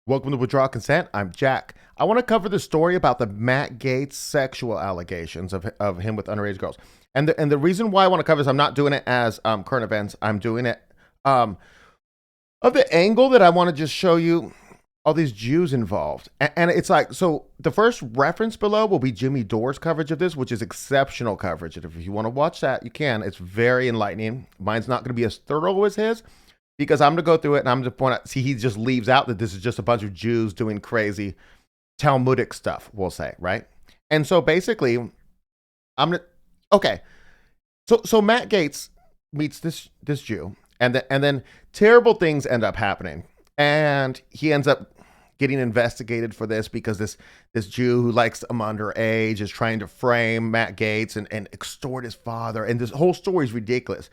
Welcome to Withdraw Consent. I'm Jack. I want to cover the story about the Matt Gaetz sexual allegations of him with underage girls. And the reason why I want to cover this, I'm not doing it as current events. I'm doing it of the angle that I want to just show you all these Jews involved. And it's like, so the first reference below will be Jimmy Dore's coverage of this, which is exceptional coverage. And if you want to watch that, you can. It's very enlightening. Mine's not going to be as thorough as his, because I'm going to go through it and I'm going to point out, see, he just leaves out that this is just a bunch of Jews doing crazy Talmudic stuff, we'll say, right? And so basically, okay. So Matt Gaetz meets this Jew, and then terrible things end up happening. And he ends up getting investigated for this because this Jew who likes him underage is trying to frame Matt Gaetz and extort his father. And this whole story is ridiculous.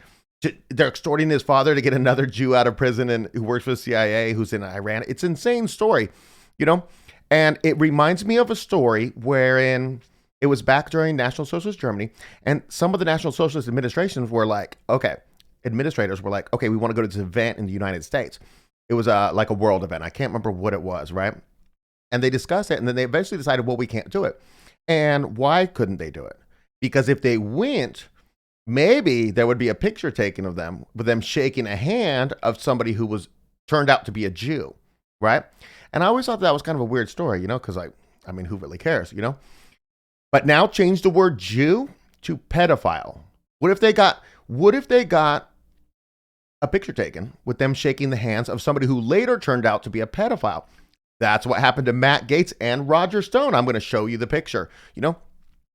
They're extorting his father to get another Jew out of prison and who works for the CIA, who's in Iran. It's an insane story, you know? And it reminds me of a story wherein it was back during National Socialist Germany, and some of the National Socialist administrations were like, administrators were like, okay, we want to go to this event in the United States. It was like a world event. I can't remember what it was, right? And they discussed it, and then they eventually decided, well, we can't do it. And why couldn't they do it? Because if they went, maybe there would be a picture taken of them with them shaking a hand of somebody who was turned out to be a Jew, right? And I always thought that was kind of a weird story, you know, because I mean, who really cares, you know? But now change the word Jew to pedophile. What if they got a picture taken with them shaking the hands of somebody who later turned out to be a pedophile? That's what happened to Matt Gaetz and Roger Stone. I'm going to show you the picture, you know?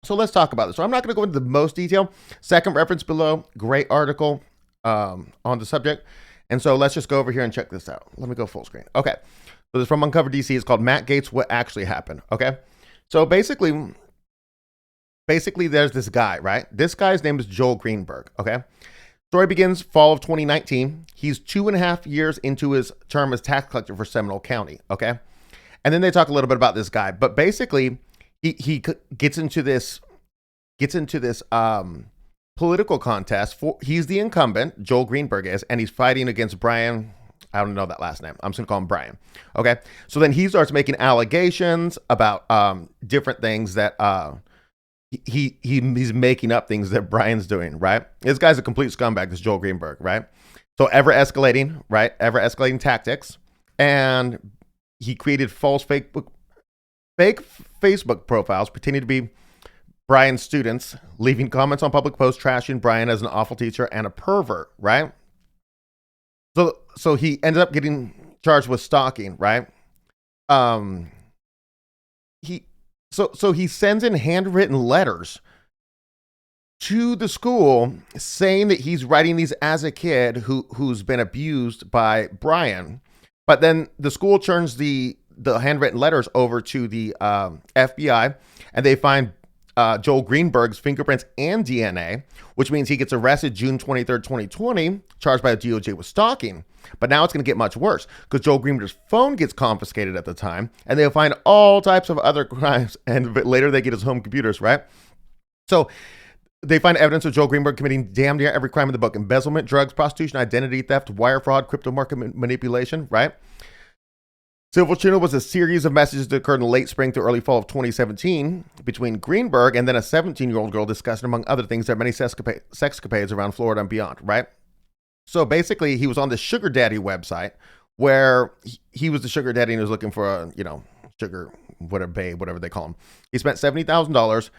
So let's talk about this. So I'm not going to go into the most detail. Second reference below, great article on the subject. And so let's just go over here and check this out. Let me go full screen. Okay. So this is from Uncover DC. It's called Matt Gaetz, What Actually Happened. Okay. So basically there's this guy, right? This guy's name is Joel Greenberg. Okay. Story begins fall of 2019. He's 2.5 years into his term as tax collector for Seminole County. Okay. And then they talk a little bit about this guy, but basically he gets into this political contest. He's the incumbent, Joel Greenberg is, and he's fighting against Brian. I don't know that last name. I'm just gonna call him Brian. Okay. So then he starts making allegations about different things that he's making up things that Brian's doing, right? This guy's a complete scumbag, this Joel Greenberg, right? So ever escalating tactics. And he created false fake Facebook profiles pretending to be Brian's students, leaving comments on public posts trashing Brian as an awful teacher and a pervert, right? So he ended up getting charged with stalking, right? He sends in handwritten letters to the school saying that he's writing these as a kid who's been abused by Brian. But then the school turns the handwritten letters over to the FBI, and they find Joel Greenberg's fingerprints and DNA, which means he gets arrested June 23rd, 2020, charged by the DOJ with stalking. But now it's going to get much worse because Joel Greenberg's phone gets confiscated at the time, and they'll find all types of other crimes, and later they get his home computers, right? So they find evidence of Joel Greenberg committing damn near every crime in the book: embezzlement, drugs, prostitution, identity theft, wire fraud, crypto market manipulation, right? Civil Channel was a series of messages that occurred in late spring to early fall of 2017 between Greenberg and then a 17-year-old girl discussing, among other things, their many sexcapades around Florida and beyond, right? So basically, he was on the sugar daddy website where he was the sugar daddy and was looking for a, sugar, whatever they call him. He spent $70,000.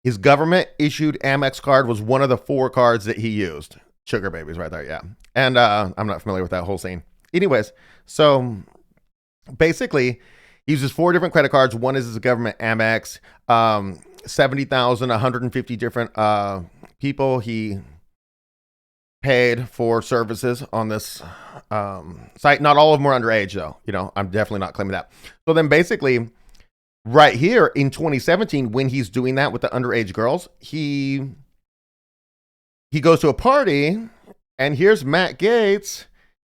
His government issued Amex card was one of the 4 cards that he used. Sugar babies right there, yeah. And I'm not familiar with that whole scene. Anyways, so basically, he uses 4 different credit cards. One is his government Amex, 70,000, 150 different people he paid for services on this site. Not all of them were underage, though. I'm definitely not claiming that. So then basically, right here in 2017, when he's doing that with the underage girls, he goes to a party, and here's Matt Gaetz,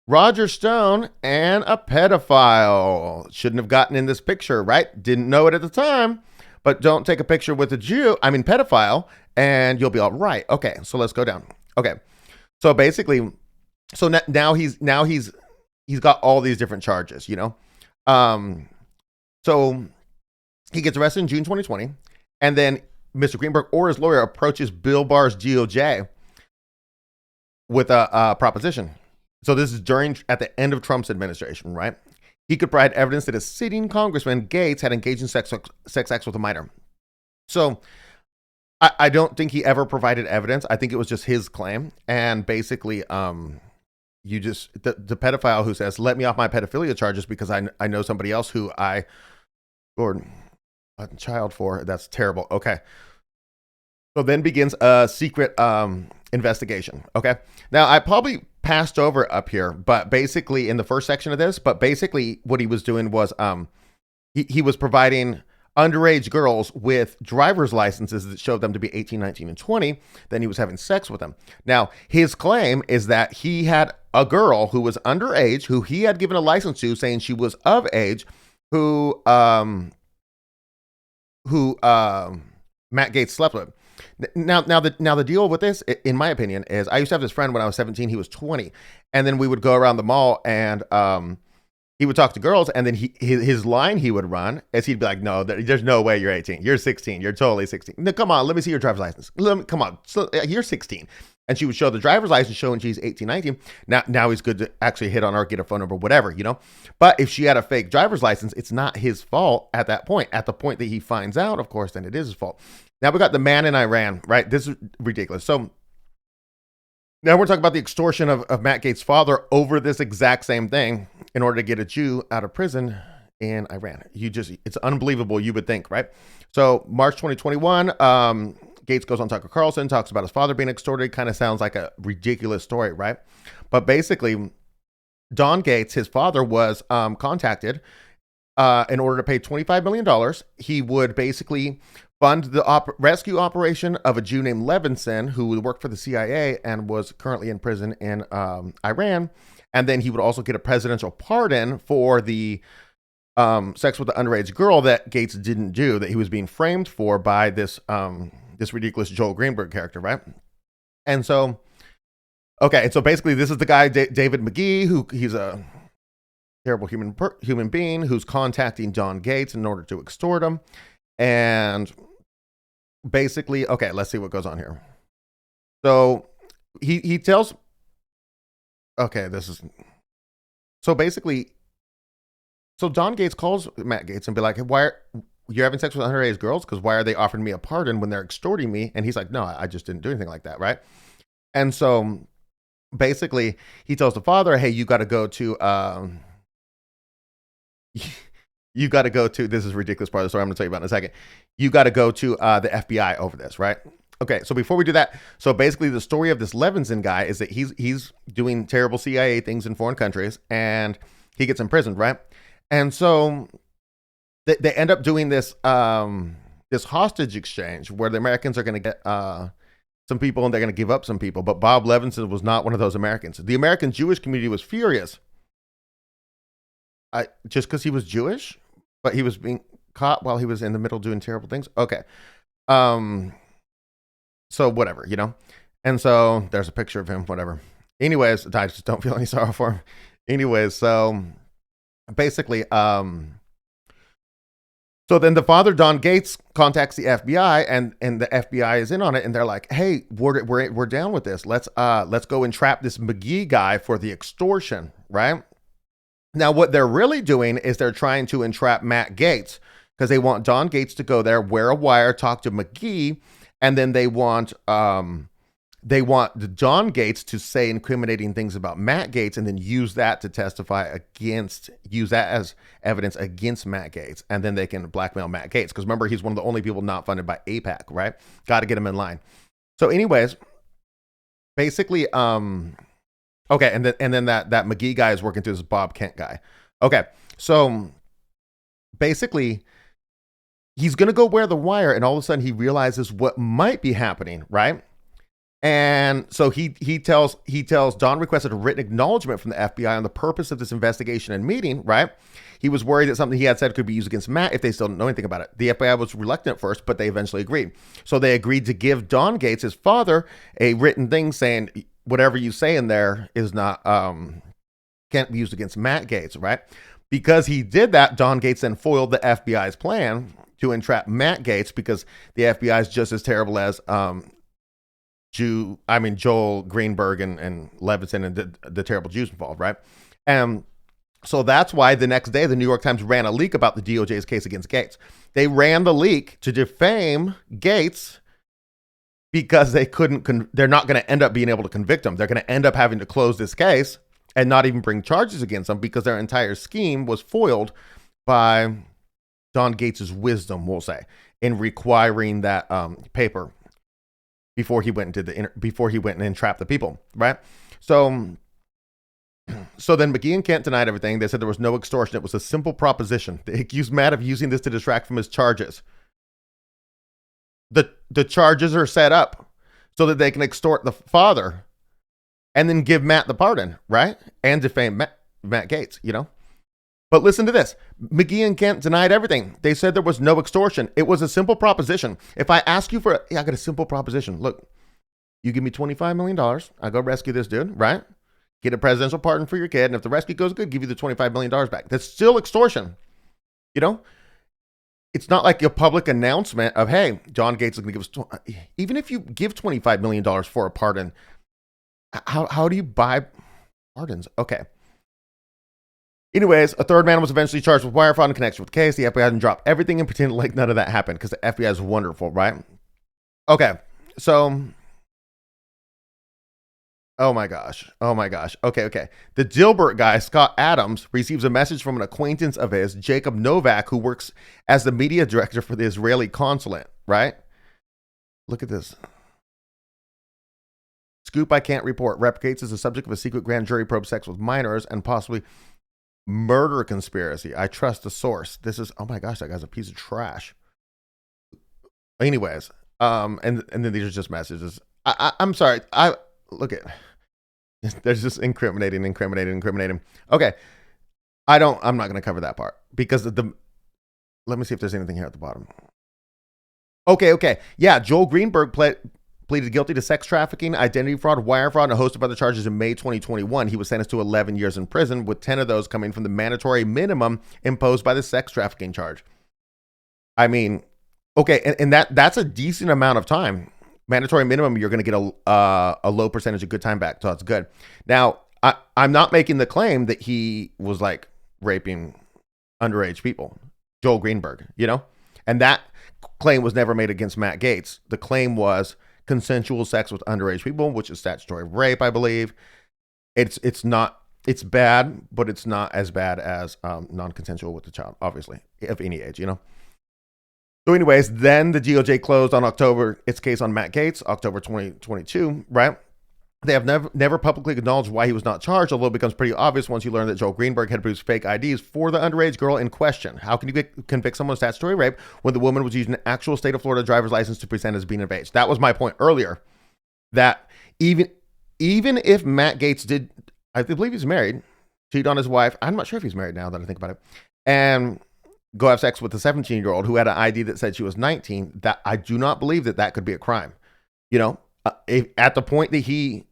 Roger Stone, and a pedophile. Shouldn't have gotten in this picture, right? Didn't know it at the time, but don't take a picture with a pedophile, and you'll be all right. Okay, so let's go down. Okay, so basically, now he's got all these different charges, Um, so he gets arrested in June 2020, and then Mr. Greenberg or his lawyer approaches Bill Barr's DOJ with a proposition. So this is at the end of Trump's administration, right? He could provide evidence that a sitting congressman, Gaetz, had engaged in sex acts with a minor. So I don't think he ever provided evidence. I think it was just his claim. And basically, the pedophile who says, let me off my pedophilia charges because I know somebody else who I scored a child for. That's terrible. Okay. So then begins a secret investigation. Okay. Now, I probably passed over up here, but basically in the first section of this, but basically what he was doing was he was providing underage girls with driver's licenses that showed them to be 18, 19, and 20. Then he was having sex with them. Now, his claim is that he had a girl who was underage, who he had given a license to, saying she was of age, who Matt Gaetz slept with. Now the deal with this, in my opinion, is I used to have this friend when I was 17. He was 20, and then we would go around the mall and he would talk to girls, and then his line he would run is he'd be like, no, there's no way you're 18. You're 16. You're totally 16. No, come on, let me see your driver's license. Come on, you're 16. And she would show the driver's license showing she's 18, 19. Now he's good to actually hit on her, get a phone number, whatever, you know. But if she had a fake driver's license, it's not his fault at that point. At the point that he finds out, of course, then it is his fault. Now we got the man in Iran, right? This is ridiculous. So now we're talking about the extortion of Matt Gaetz' father over this exact same thing in order to get a Jew out of prison in Iran. It's unbelievable, you would think, right? So March 2021, Gaetz goes on Tucker Carlson, talks about his father being extorted. Kind of sounds like a ridiculous story, right? But basically, Don Gaetz, his father, was contacted in order to pay $25 million. He would basically fund the rescue operation of a Jew named Levinson, who worked for the CIA and was currently in prison in Iran. And then he would also get a presidential pardon for the sex with the underage girl that Gaetz didn't do, that he was being framed for by this ridiculous Joel Greenberg character, right? And so, okay, and so basically this is the guy, David McGee, who he's a terrible human being who's contacting Don Gaetz in order to extort him. And basically, okay, let's see what goes on here. So he tells, okay, so basically, so Don Gaetz calls Matt Gaetz and be like, hey, why are you having sex with underage girls? Because why are they offering me a pardon when they're extorting me? And he's like, no, I just didn't do anything like that, right? And so basically he tells the father, hey, you got to go to this is a ridiculous part of the story I'm going to tell you about in a second. You got to go to the FBI over this, right? Okay, so before we do that, so basically the story of this Levinson guy is that he's doing terrible CIA things in foreign countries, and he gets imprisoned, right? And so they end up doing this this hostage exchange where the Americans are going to get some people and they're going to give up some people. But Bob Levinson was not one of those Americans. The American Jewish community was furious. Just because he was Jewish, but he was being caught while he was in the middle doing terrible things. Okay. So whatever, you know? And so there's a picture of him, whatever. Anyways, I just don't feel any sorrow for him. Anyways, so basically, so then the father, Don Gaetz, contacts the FBI, and the FBI is in on it, and they're like, hey, we're down with this. Let's go and trap this McGee guy for the extortion, right? Now, what they're really doing is they're trying to entrap Matt Gaetz because they want Don Gaetz to go there, wear a wire, talk to McGee, and then they want Don Gaetz to say incriminating things about Matt Gaetz and then use that to use that as evidence against Matt Gaetz. And then they can blackmail Matt Gaetz. Because remember, he's one of the only people not funded by AIPAC, right? Got to get him in line. So anyways, basically, okay. And then that McGee guy is working through this Bob Kent guy. Okay. So basically, he's going to go wear the wire, and all of a sudden he realizes what might be happening, right? And so he tells Don requested a written acknowledgement from the FBI on the purpose of this investigation and meeting, right? He was worried that something he had said could be used against Matt if they still didn't know anything about it. The FBI was reluctant at first, but they eventually agreed. So they agreed to give Don Gaetz, his father, a written thing saying whatever you say in there is not can't be used against Matt Gaetz, right? Because he did that, Don Gaetz then foiled the FBI's plan to entrap Matt Gaetz, because the FBI is just as terrible as Joel Greenberg and Levinson and the terrible Jews involved, right? And so that's why the next day the New York Times ran a leak about the DOJ's case against Gaetz. They ran the leak to defame Gaetz because they're not going to end up being able to convict him. They're going to end up having to close this case and not even bring charges against him, because their entire scheme was foiled by Don Gaetz's wisdom, we'll say, in requiring that paper before he went and entrapped the people, right? So then McGee and Kent denied everything. They said there was no extortion. It was a simple proposition. They accused Matt of using this to distract from his charges. The charges are set up so that they can extort the father and then give Matt the pardon, right? And defame Matt Gaetz, But listen to this. McGee and Kent denied everything. They said there was no extortion. It was a simple proposition. If I ask you I got a simple proposition. Look, you give me $25 million. I go rescue this dude, right? Get a presidential pardon for your kid. And if the rescue goes good, give you the $25 million back. That's still extortion. It's not like a public announcement of, hey, Don Gaetz is going to give us, even if you give $25 million for a pardon, how do you buy pardons? Okay. Anyways, a third man was eventually charged with wire fraud in connection with the case. The FBI hasn't dropped everything and pretended like none of that happened, because the FBI is wonderful, right? Okay, so, oh my gosh. Okay. The Dilbert guy, Scott Adams, receives a message from an acquaintance of his, Jacob Novak, who works as the media director for the Israeli consulate, right? Look at this. Scoop I can't report. Rep. Gaetz is the subject of a secret grand jury probe sex with minors and possibly murder conspiracy. I trust the source. This is, oh my gosh, that guy's a piece of trash. Anyways, and then these are just messages. I'm sorry. Look at, there's just incriminating. Okay. I'm not going to cover that part because let me see if there's anything here at the bottom. Okay. Yeah. Joel Greenberg pleaded guilty to sex trafficking, identity fraud, wire fraud, and a host of other charges in May 2021. He was sentenced to 11 years in prison, with 10 of those coming from the mandatory minimum imposed by the sex trafficking charge. I mean, okay, and that's a decent amount of time. Mandatory minimum, you're going to get a low percentage of good time back, so that's good. Now, I'm not making the claim that he was like raping underage people, Joel Greenberg, and that claim was never made against Matt Gaetz. The claim was consensual sex with underage people, which is statutory rape, I believe. It's bad, but it's not as bad as non-consensual with the child, obviously, of any age, So anyways, then the DOJ closed on its case on Matt Gaetz, October 2022, right? They have never publicly acknowledged why he was not charged, although it becomes pretty obvious once you learn that Joel Greenberg had produced fake IDs for the underage girl in question. How can you convict someone of statutory rape when the woman was using an actual state of Florida driver's license to present as being of age? That was my point earlier, that even if Matt Gaetz did, I believe he's married, cheat on his wife. I'm not sure if he's married now that I think about it, and go have sex with a 17-year-old who had an ID that said she was 19, that I do not believe that could be a crime. At the point that he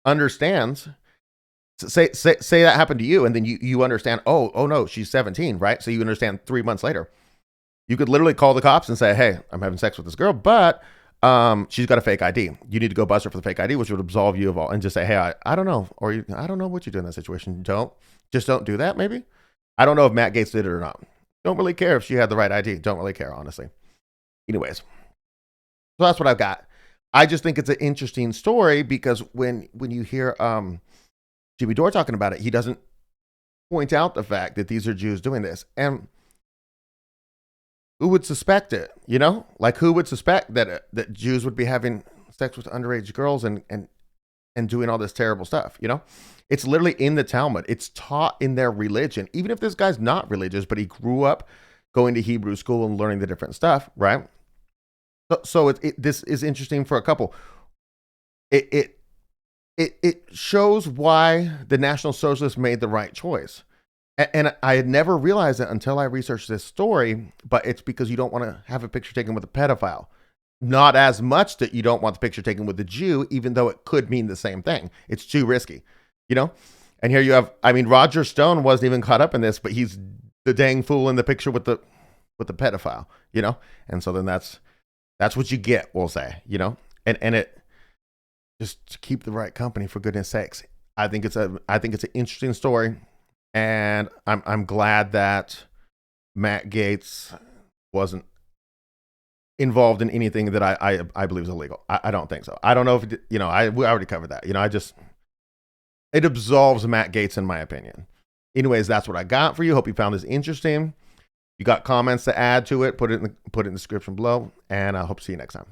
understands, say that happened to you, and then you understand, oh no, she's 17, right? So you understand 3 months later, you could literally call the cops and say, hey, I'm having sex with this girl, but she's got a fake ID. You need to go bust her for the fake ID, which would absolve you of all, and just say, hey, I don't know, or I don't know what you do in that situation. Don't do that. Maybe. I don't know if Matt Gaetz did it or not. Don't really care if she had the right ID. Don't really care, honestly. Anyways, so that's what I've got. I just think it's an interesting story because when you hear Jimmy Dore talking about it, he doesn't point out the fact that these are Jews doing this. And who would suspect it? Like, who would suspect that Jews would be having sex with underage girls and doing all this terrible stuff? It's literally in the Talmud. It's taught in their religion. Even if this guy's not religious, but he grew up going to Hebrew school and learning the different stuff, right? So this is interesting for a couple. It shows why the National Socialists made the right choice. And I had never realized it until I researched this story, but it's because you don't want to have a picture taken with a pedophile. Not as much that you don't want the picture taken with the Jew, even though it could mean the same thing. It's too risky, And here you have, I mean, Roger Stone wasn't even caught up in this, but he's the dang fool in the picture with the pedophile, you know? And so then that's what you get, we'll say, you know? And it just to keep the right company, for goodness sakes. I think it's an interesting story, and I'm glad that Matt Gaetz wasn't involved in anything that I believe is illegal. I don't think so. I don't know if it, you know, we already covered that. You know, it absolves Matt Gaetz in my opinion. Anyways, that's what I got for you. Hope you found this interesting. You got comments to add to it, put it in the description below, and I hope to see you next time.